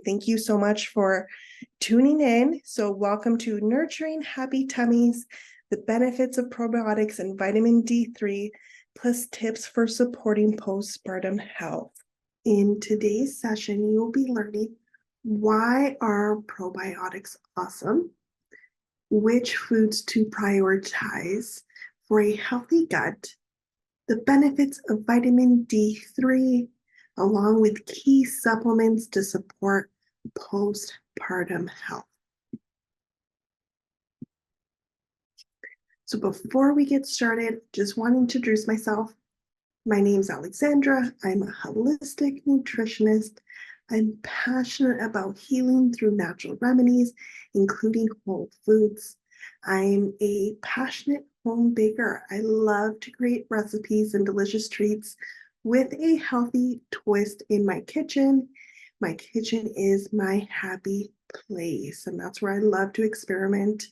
thank you so much for tuning in. So welcome to Nurturing Happy Tummies, the benefits of probiotics and vitamin D3, plus tips for supporting postpartum health. In today's session, you'll be learning why are probiotics awesome, which foods to prioritize for a healthy gut, the benefits of vitamin D3, along with key supplements to support postpartum health. So before we get started, just want to introduce myself. My name's Alexandra. I'm a holistic nutritionist. I'm passionate about healing through natural remedies, including whole foods. I'm a passionate home baker. I love to create recipes and delicious treats with a healthy twist in my kitchen. My kitchen is my happy place, and that's where I love to experiment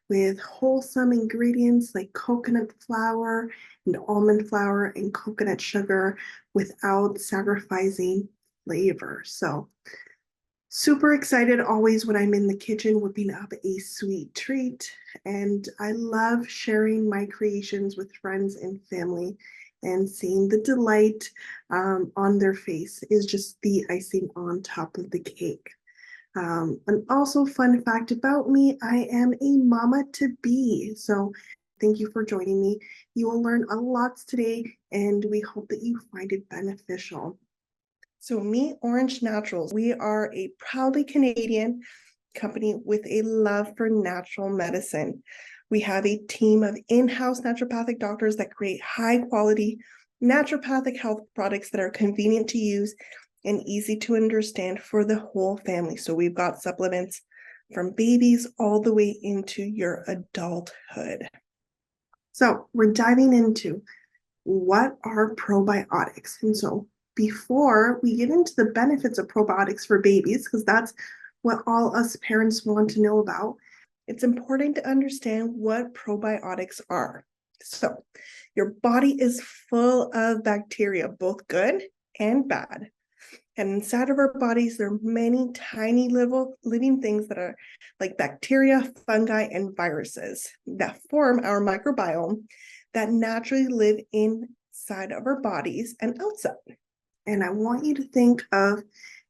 with wholesome ingredients like coconut flour and almond flour and coconut sugar without sacrificing flavor. So super excited always when I'm in the kitchen whipping up a sweet treat. And I love sharing my creations with friends and family, and seeing the delight on their face is just the icing on top of the cake. And also, fun fact about me, I am a mama to be. So thank you for joining me. You will learn a lot today, and we hope that you find it beneficial. So Me Orange Naturals, we are a proudly Canadian company with a love for natural medicine. We have a team of in-house naturopathic doctors that create high-quality naturopathic health products that are convenient to use and easy to understand for the whole family. So we've got supplements from babies all the way into your adulthood. So we're diving into what are probiotics. And so before we get into the benefits of probiotics for babies, because that's what all us parents want to know about, it's important to understand what probiotics are. So your body is full of bacteria, both good and bad. And inside of our bodies, there are many tiny little living things that are like bacteria, fungi, and viruses that form our microbiome that naturally live inside of our bodies and outside. And I want you to think of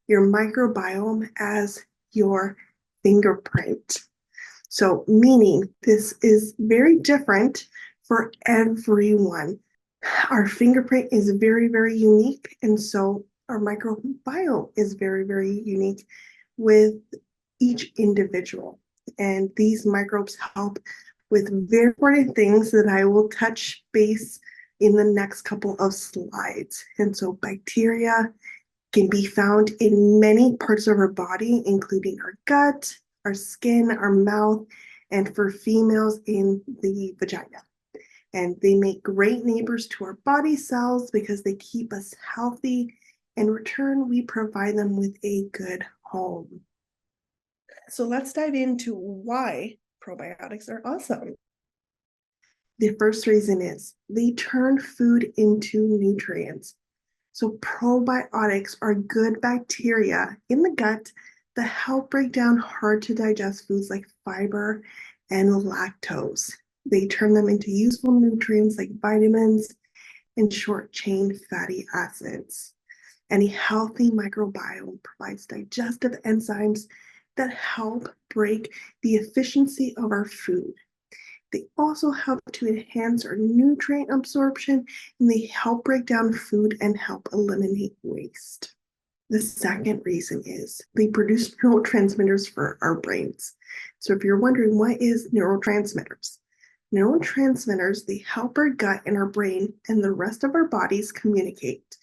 your microbiome as your fingerprint. So meaning this is very different for everyone. Our fingerprint is very, very unique. And so our microbiome is very, very unique with each individual. And these microbes help with very important things that I will touch base in the next couple of slides. And so bacteria can be found in many parts of our body, including our gut, our skin, our mouth, and for females in the vagina. And they make great neighbors to our body cells because they keep us healthy. In return, we provide them with a good home. So let's dive into why probiotics are awesome. The first reason is they turn food into nutrients. So probiotics are good bacteria in the gut that help break down hard to digest foods like fiber and lactose. They turn them into useful nutrients like vitamins and short-chain fatty acids. And a healthy microbiome provides digestive enzymes that help break the efficiency of our food. They also help to enhance our nutrient absorption, and they help break down food and help eliminate waste. The second reason is they produce neurotransmitters for our brains. So if you're wondering what is neurotransmitters, neurotransmitters, they help our gut and our brain and the rest of our bodies communicate,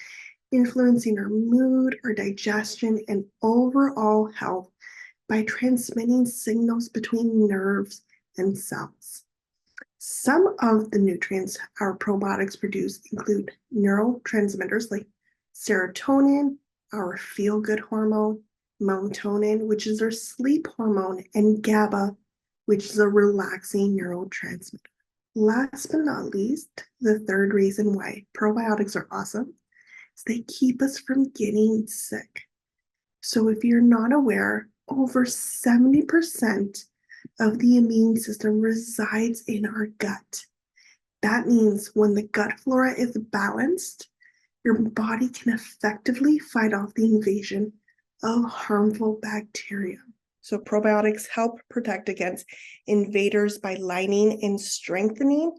influencing our mood, our digestion, and overall health by transmitting signals between nerves and cells. Some of the nutrients our probiotics produce include neurotransmitters like serotonin, our feel-good hormone, melatonin, which is our sleep hormone, and GABA, which is a relaxing neurotransmitter. Last but not least, the third reason why probiotics are awesome is they keep us from getting sick. So if you're not aware, over 70% of the immune system resides in our gut. That means when the gut flora is balanced, your body can effectively fight off the invasion of harmful bacteria. So probiotics help protect against invaders by lining and strengthening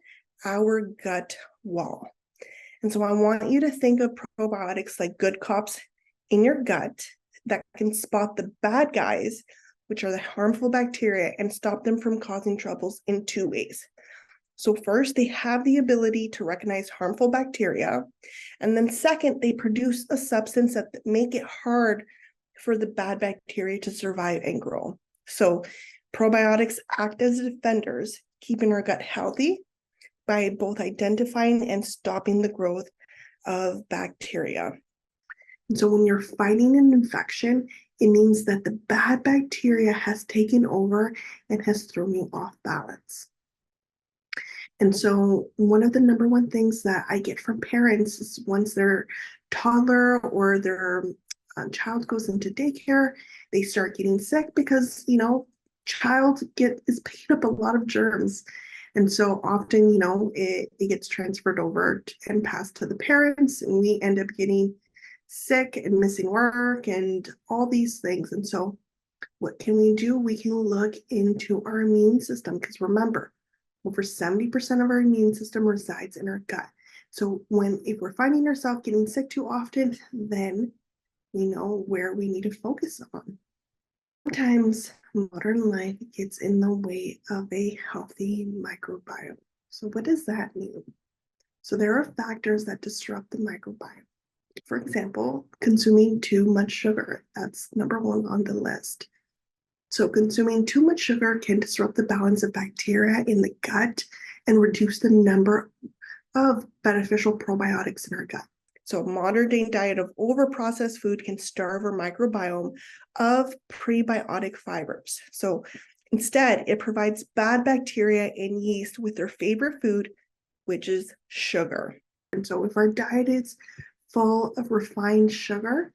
our gut wall. And so I want you to think of probiotics like good cops in your gut that can spot the bad guys, which are the harmful bacteria, and stop them from causing troubles in two ways. So first, they have the ability to recognize harmful bacteria. And then second, they produce a substance that make it hard for the bad bacteria to survive and grow. So probiotics act as defenders, keeping our gut healthy by both identifying and stopping the growth of bacteria. And so when you're fighting an infection, it means that the bad bacteria has taken over and has thrown you off balance. And so one of the number one things that I get from parents is once their toddler or their child goes into daycare, they start getting sick because, child is picking up a lot of germs. And so often, it gets transferred over and passed to the parents, and we end up getting sick and missing work and all these things. And so what can we do? We can look into our immune system, because remember, over 70% of our immune system resides in our gut. So if we're finding ourselves getting sick too often, then we know where we need to focus on. Sometimes modern life gets in the way of a healthy microbiome. So what does that mean? So there are factors that disrupt the microbiome. For example, consuming too much sugar. That's number one on the list. So consuming too much sugar can disrupt the balance of bacteria in the gut and reduce the number of beneficial probiotics in our gut. So a modern day diet of overprocessed food can starve our microbiome of prebiotic fibers. So instead, it provides bad bacteria and yeast with their favorite food, which is sugar. And so if our diet is full of refined sugar,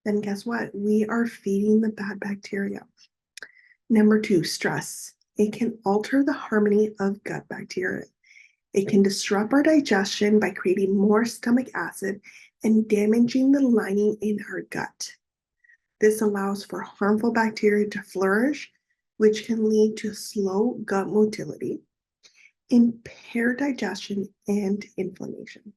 then guess what? We are feeding the bad bacteria. Number two, stress. It can alter the harmony of gut bacteria. It can disrupt our digestion by creating more stomach acid and damaging the lining in our gut. This allows for harmful bacteria to flourish, which can lead to slow gut motility, impaired digestion, and inflammation.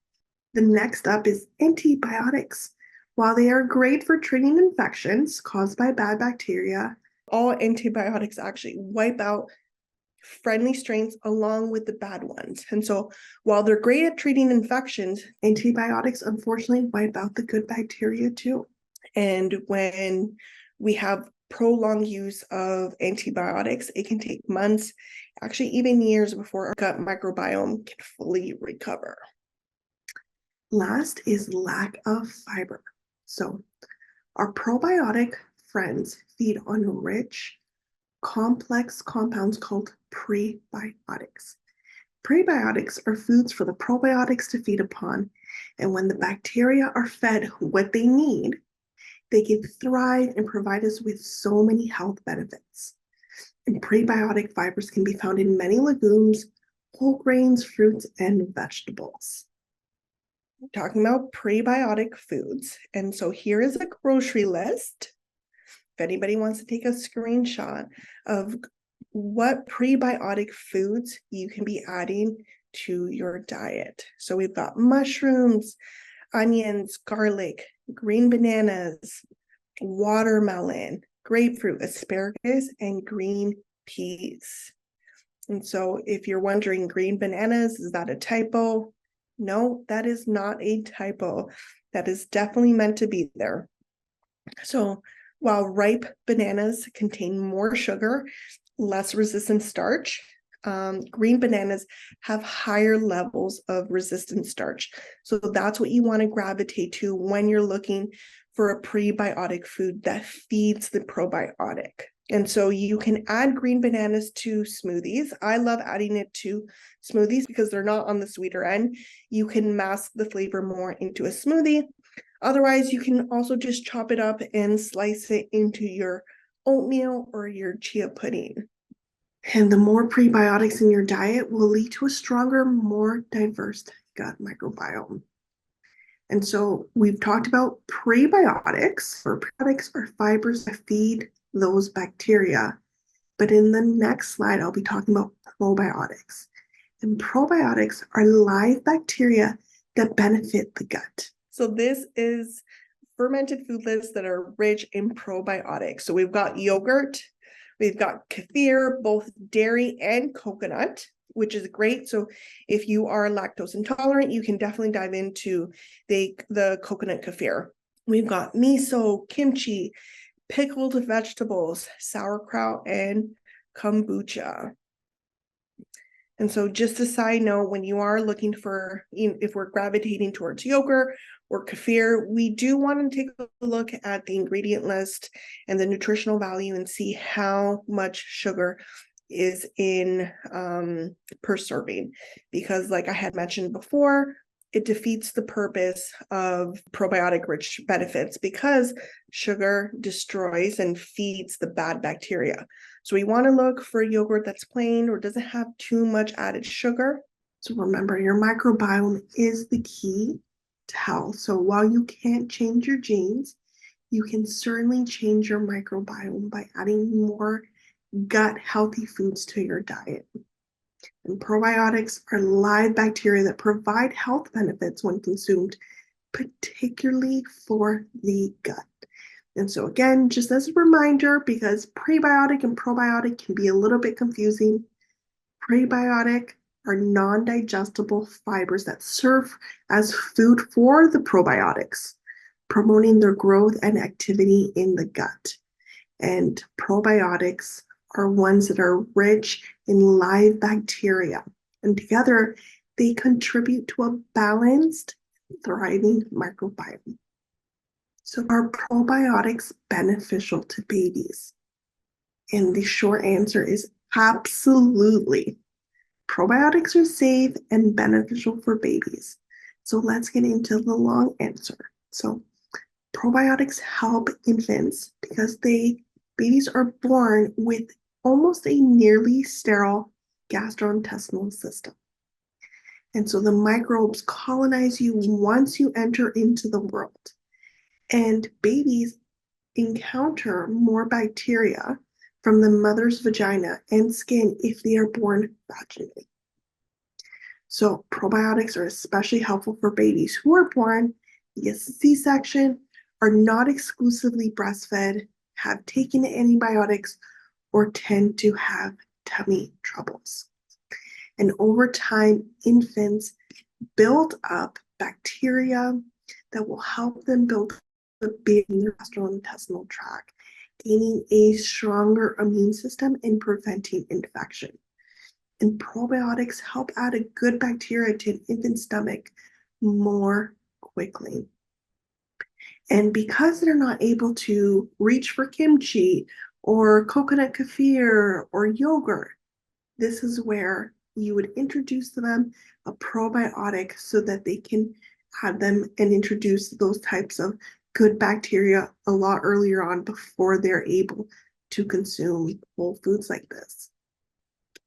The next up is antibiotics. While they are great for treating infections caused by bad bacteria, all antibiotics actually wipe out friendly strains along with the bad ones. And so while they're great at treating infections, antibiotics unfortunately wipe out the good bacteria too. And when we have prolonged use of antibiotics, it can take months, actually even years, before our gut microbiome can fully recover. Last is lack of fiber. So our probiotic friends feed on rich, complex compounds called prebiotics. Prebiotics are foods for the probiotics to feed upon, and when the bacteria are fed what they need, they can thrive and provide us with so many health benefits. And prebiotic fibers can be found in many legumes, whole grains, fruits, and vegetables. We're talking about prebiotic foods, and so here is a grocery list. If anybody wants to take a screenshot of what prebiotic foods you can be adding to your diet. So we've got mushrooms, onions, garlic, green bananas, watermelon, grapefruit, asparagus, and green peas. And so if you're wondering, green bananas, is that a typo? No, that is not a typo. That is definitely meant to be there. So while ripe bananas contain more sugar, less resistant starch, green bananas have higher levels of resistant starch. So that's what you want to gravitate to when you're looking for a prebiotic food that feeds the probiotic. And so you can add green bananas to smoothies. I love adding it to smoothies because they're not on the sweeter end. You can mask the flavor more into a smoothie. Otherwise, you can also just chop it up and slice it into your oatmeal or your chia pudding. And the more prebiotics in your diet will lead to a stronger, more diverse gut microbiome. And so we've talked about prebiotics, or prebiotics are fibers that feed those bacteria. But in the next slide, I'll be talking about probiotics. And probiotics are live bacteria that benefit the gut. So this is fermented food lists that are rich in probiotics. So we've got yogurt, we've got kefir, both dairy and coconut, which is great. So if you are lactose intolerant, you can definitely dive into the coconut kefir. We've got miso, kimchi, pickled vegetables, sauerkraut, and kombucha. And so just a side note, when you are looking for, if we're gravitating towards yogurt or kefir, we do want to take a look at the ingredient list and the nutritional value and see how much sugar is in per serving. Because like I had mentioned before, it defeats the purpose of probiotic rich benefits because sugar destroys and feeds the bad bacteria. So we want to look for yogurt that's plain or doesn't have too much added sugar. So remember, your microbiome is the key to health. So while you can't change your genes, you can certainly change your microbiome by adding more gut healthy foods to your diet. And probiotics are live bacteria that provide health benefits when consumed, particularly for the gut. And so again, just as a reminder, because prebiotic and probiotic can be a little bit confusing, prebiotic are non-digestible fibers that serve as food for the probiotics, promoting their growth and activity in the gut. And probiotics are ones that are rich in live bacteria. And together, they contribute to a balanced, thriving microbiome. So are probiotics beneficial to babies? And the short answer is absolutely. Probiotics are safe and beneficial for babies. So let's get into the long answer. So probiotics help infants because babies are born with almost a nearly sterile gastrointestinal system. And so the microbes colonize you once you enter into the world. And babies encounter more bacteria from the mother's vagina and skin if they are born vaginally. So probiotics are especially helpful for babies who are born via C-section, are not exclusively breastfed, have taken antibiotics, or tend to have tummy troubles. And over time, infants build up bacteria that will help them build the big gastrointestinal tract, gaining a stronger immune system and preventing infection. And probiotics help add a good bacteria to an infant's stomach more quickly. And because they're not able to reach for kimchi or coconut kefir or yogurt, this is where you would introduce to them a probiotic so that they can add them and introduce those types of good bacteria a lot earlier on before they're able to consume whole foods like this.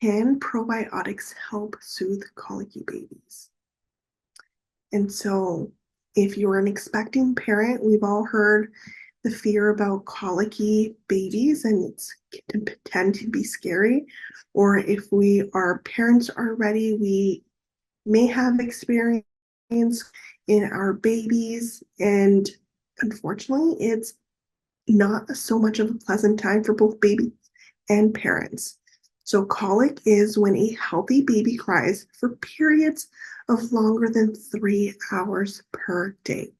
Can probiotics help soothe colicky babies? And so if you're an expecting parent, we've all heard the fear about colicky babies, and it can tend to be scary. Or if we are parents already, we may have experience in our babies, and unfortunately, it's not so much of a pleasant time for both babies and parents. So colic is when a healthy baby cries for periods of longer than 3 hours per day.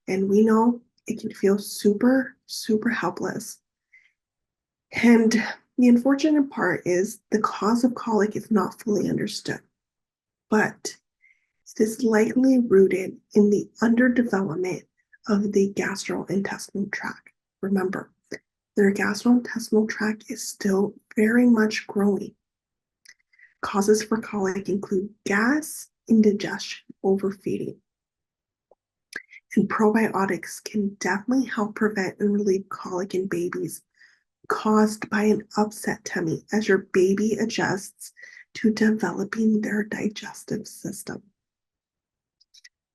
And we know it can feel super, super helpless. And the unfortunate part is the cause of colic is not fully understood, but it is likely rooted in the underdevelopment of the gastrointestinal tract. Remember, their gastrointestinal tract is still very much growing. Causes for colic include gas, indigestion, overfeeding. And probiotics can definitely help prevent and relieve colic in babies caused by an upset tummy as your baby adjusts to developing their digestive system.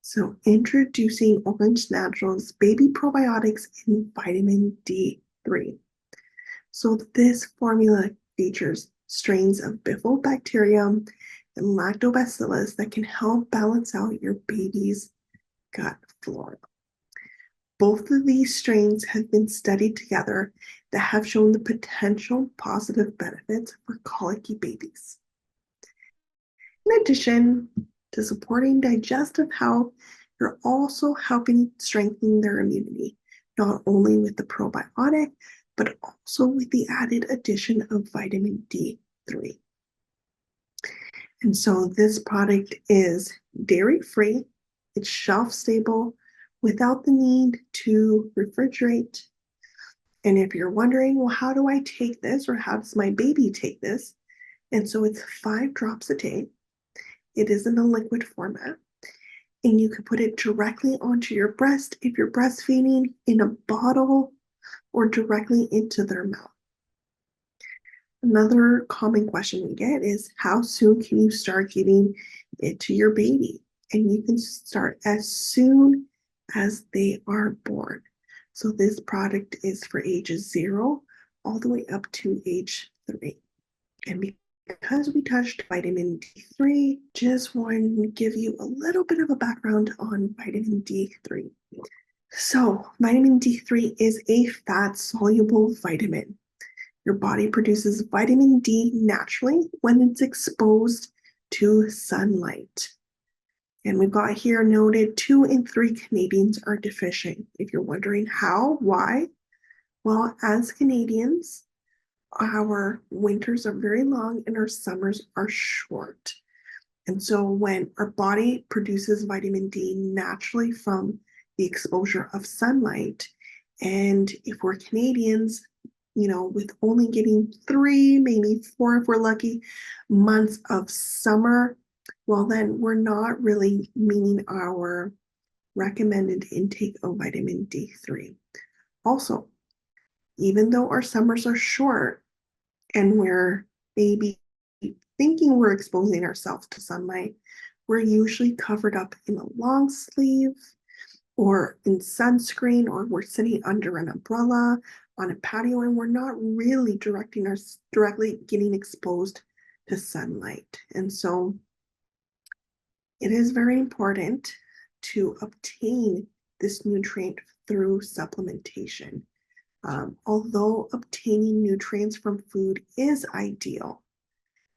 So, introducing Orange Naturals baby probiotics in vitamin D3. So, this formula features strains of bifidobacterium and lactobacillus that can help balance out your baby's gut flora. Both of these strains have been studied together that have shown the potential positive benefits for colicky babies. In addition to supporting digestive health, you're also helping strengthen their immunity, not only with the probiotic, but also with the added addition of vitamin D3. And so this product is dairy-free, it's shelf-stable, without the need to refrigerate. And if you're wondering, well, how do I take this, or how does my baby take this? And so it's 5 drops a day. It is in a liquid format. And you can put it directly onto your breast if you're breastfeeding, in a bottle, or directly into their mouth. Another common question we get is, how soon can you start giving it to your baby? And you can start as soon as they are born. So this product is for ages 0 all the way up to age 3. And because we touched vitamin D3, just want to give you a little bit of a background on vitamin D3. So vitamin D3 is a fat-soluble vitamin. Your body produces vitamin D naturally when it's exposed to sunlight. And we've got here noted 2 in 3 Canadians are deficient. If you're wondering how, why? Well, as Canadians, our winters are very long and our summers are short. And so when our body produces vitamin D naturally from the exposure of sunlight, and if we're Canadians, with only getting 3, maybe 4 if we're lucky, months of summer, well, then we're not really meeting our recommended intake of vitamin D3. Also, even though our summers are short and we're maybe thinking we're exposing ourselves to sunlight, we're usually covered up in a long sleeve or in sunscreen, or we're sitting under an umbrella on a patio, and we're not really directly getting exposed to sunlight. And so it is very important to obtain this nutrient through supplementation. Although obtaining nutrients from food is ideal,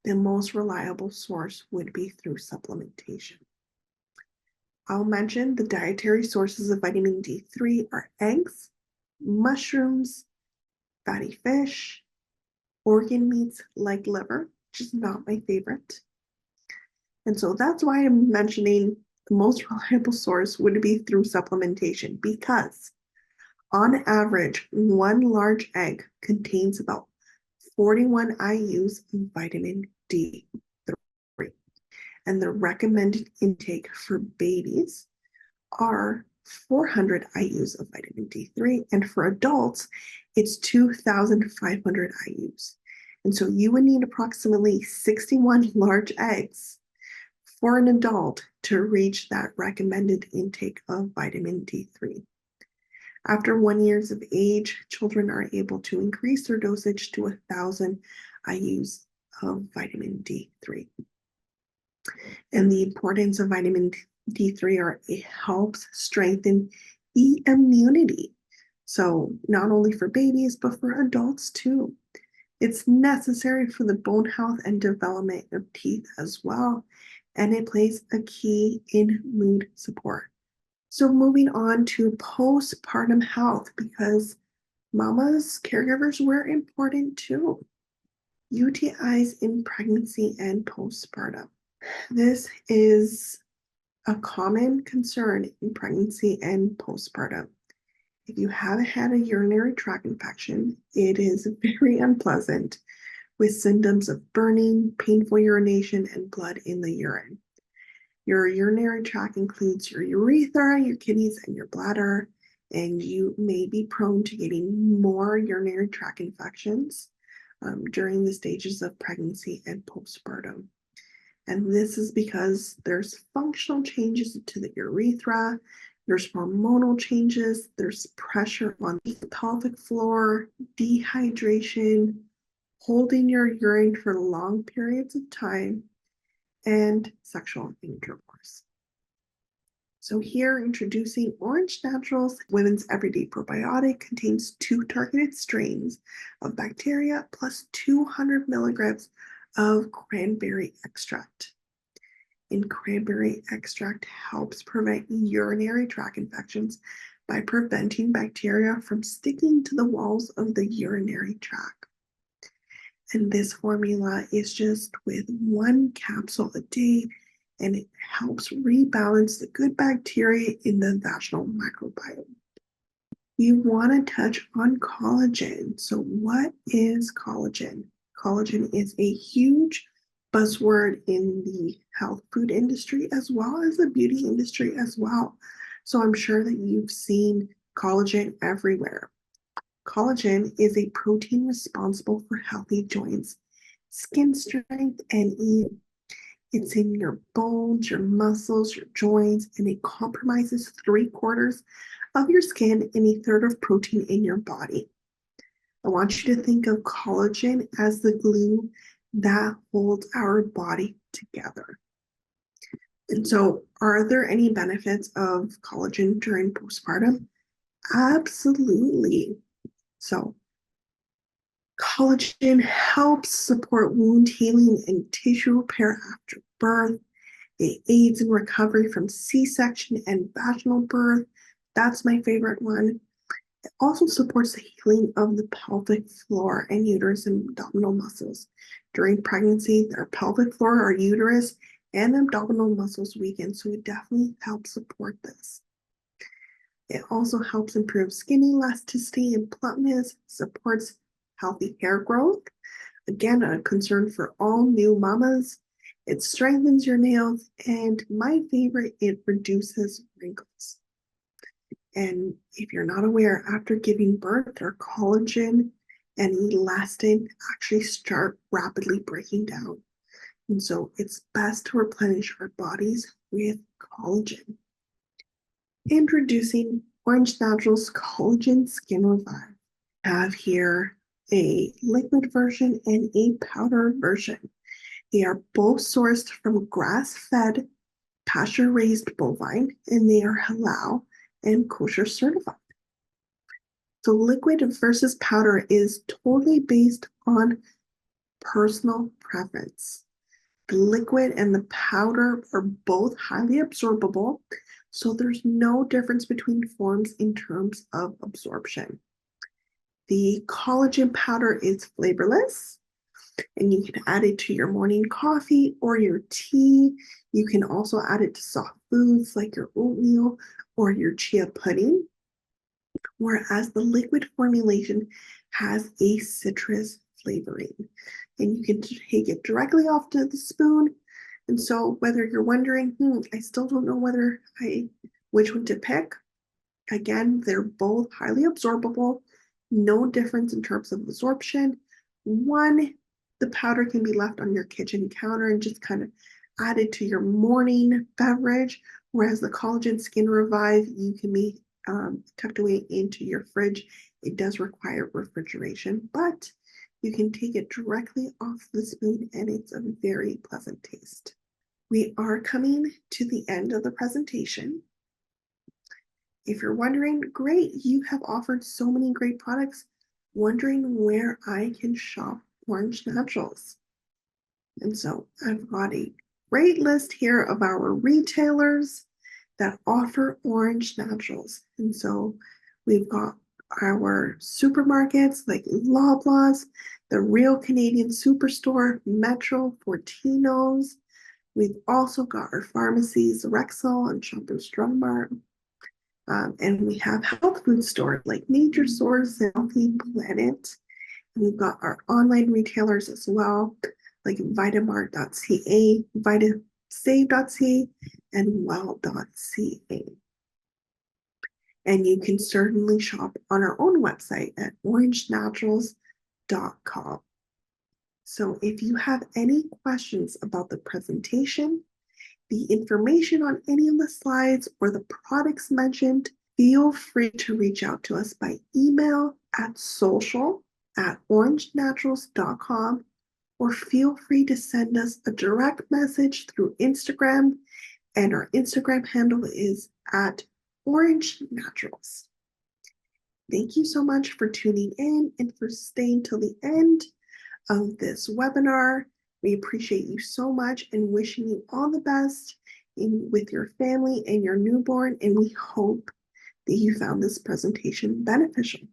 the most reliable source would be through supplementation. I'll mention the dietary sources of vitamin D3 are eggs, mushrooms, fatty fish, organ meats like liver, which is not my favorite. And so that's why I'm mentioning the most reliable source would be through supplementation, because on average, 1 large egg contains about 41 IUs of vitamin D3. And the recommended intake for babies are 400 IUs of vitamin D3, and for adults, it's 2,500 IUs. And so you would need approximately 61 large eggs for an adult to reach that recommended intake of vitamin D3. After 1 year of age, children are able to increase their dosage to 1,000 IUs of vitamin D3. And the importance of vitamin D3 are it helps strengthen the immunity. So not only for babies, but for adults too. It's necessary for the bone health and development of teeth as well. And it plays a key in mood support. So moving on to postpartum health, because mamas, caregivers were important too. UTIs in pregnancy and postpartum. This is a common concern in pregnancy and postpartum. If you haven't had a urinary tract infection, it is very unpleasant, with symptoms of burning, painful urination, and blood in the urine. Your urinary tract includes your urethra, your kidneys, and your bladder, and you may be prone to getting more urinary tract infections during the stages of pregnancy and postpartum. And this is because there's functional changes to the urethra, there's hormonal changes, there's pressure on the pelvic floor, dehydration, holding your urine for long periods of time, and sexual intercourse. So here, introducing Orange Naturals, Women's Everyday Probiotic, contains 2 targeted strains of bacteria plus 200 milligrams of cranberry extract. And cranberry extract helps prevent urinary tract infections by preventing bacteria from sticking to the walls of the urinary tract. And this formula is just with 1 capsule a day, and it helps rebalance the good bacteria in the vaginal microbiome. We want to touch on collagen. So what is collagen? Collagen is a huge buzzword in the health food industry as well as the beauty industry as well. So I'm sure that you've seen collagen everywhere. Collagen is a protein responsible for healthy joints, skin strength, and ease. It's in your bones, your muscles, your joints, and it compromises 3/4 of your skin and 1/3 of protein in your body. I want you to think of collagen as the glue that holds our body together. And so, are there any benefits of collagen during postpartum? Absolutely. So, collagen helps support wound healing and tissue repair after birth. It aids in recovery from C-section and vaginal birth. That's my favorite one. It also supports the healing of the pelvic floor and uterus and abdominal muscles. During pregnancy, our pelvic floor, our uterus, and abdominal muscles weaken, so it definitely helps support this. It also helps improve skin elasticity and plumpness, supports healthy hair growth. Again, a concern for all new mamas. It strengthens your nails, and my favorite, it reduces wrinkles. And if you're not aware, after giving birth, our collagen and elastin actually start rapidly breaking down. And so it's best to replenish our bodies with collagen. Introducing Orange Naturals Collagen Skin Revive. I have here a liquid version and a powder version. They are both sourced from grass-fed, pasture-raised bovine, and they are halal and kosher certified. So liquid versus powder is totally based on personal preference. The liquid and the powder are both highly absorbable, so there's no difference between forms in terms of absorption. The collagen powder is flavorless, and you can add it to your morning coffee or your tea. You can also add it to soft foods like your oatmeal or your chia pudding. Whereas the liquid formulation has a citrus flavoring, and you can take it directly off to the spoon. And so whether you're wondering, I still don't know which one to pick, again, they're both highly absorbable, no difference in terms of absorption. One, the powder can be left on your kitchen counter and just kind of added to your morning beverage, whereas the Collagen Skin Revive, you can be tucked away into your fridge. It does require refrigeration, but you can take it directly off the spoon and it's a very pleasant taste. We are coming to the end of the presentation. If you're wondering, great, you have offered so many great products, wondering where I can shop Orange Naturals. And so I've got a great list here of our retailers that offer Orange Naturals. And so we've got our supermarkets like Loblaws, the Real Canadian Superstore, Metro, Fortinos. We've also got our pharmacies, Rexall and Shoppers Drug Mart. And we have health food stores like Nature Source and Healthy Planet. And we've got our online retailers as well, like vitamart.ca, vitasave.ca, and well.ca. And you can certainly shop on our own website at orangenaturals.com. So if you have any questions about the presentation, the information on any of the slides, or the products mentioned, feel free to reach out to us by email at social@orangenaturals.com, or feel free to send us a direct message through Instagram, and our Instagram handle is at Orange Naturals. Thank you so much for tuning in and for staying till the end of this webinar. We appreciate you so much and wishing you all the best with your family and your newborn, and we hope that you found this presentation beneficial.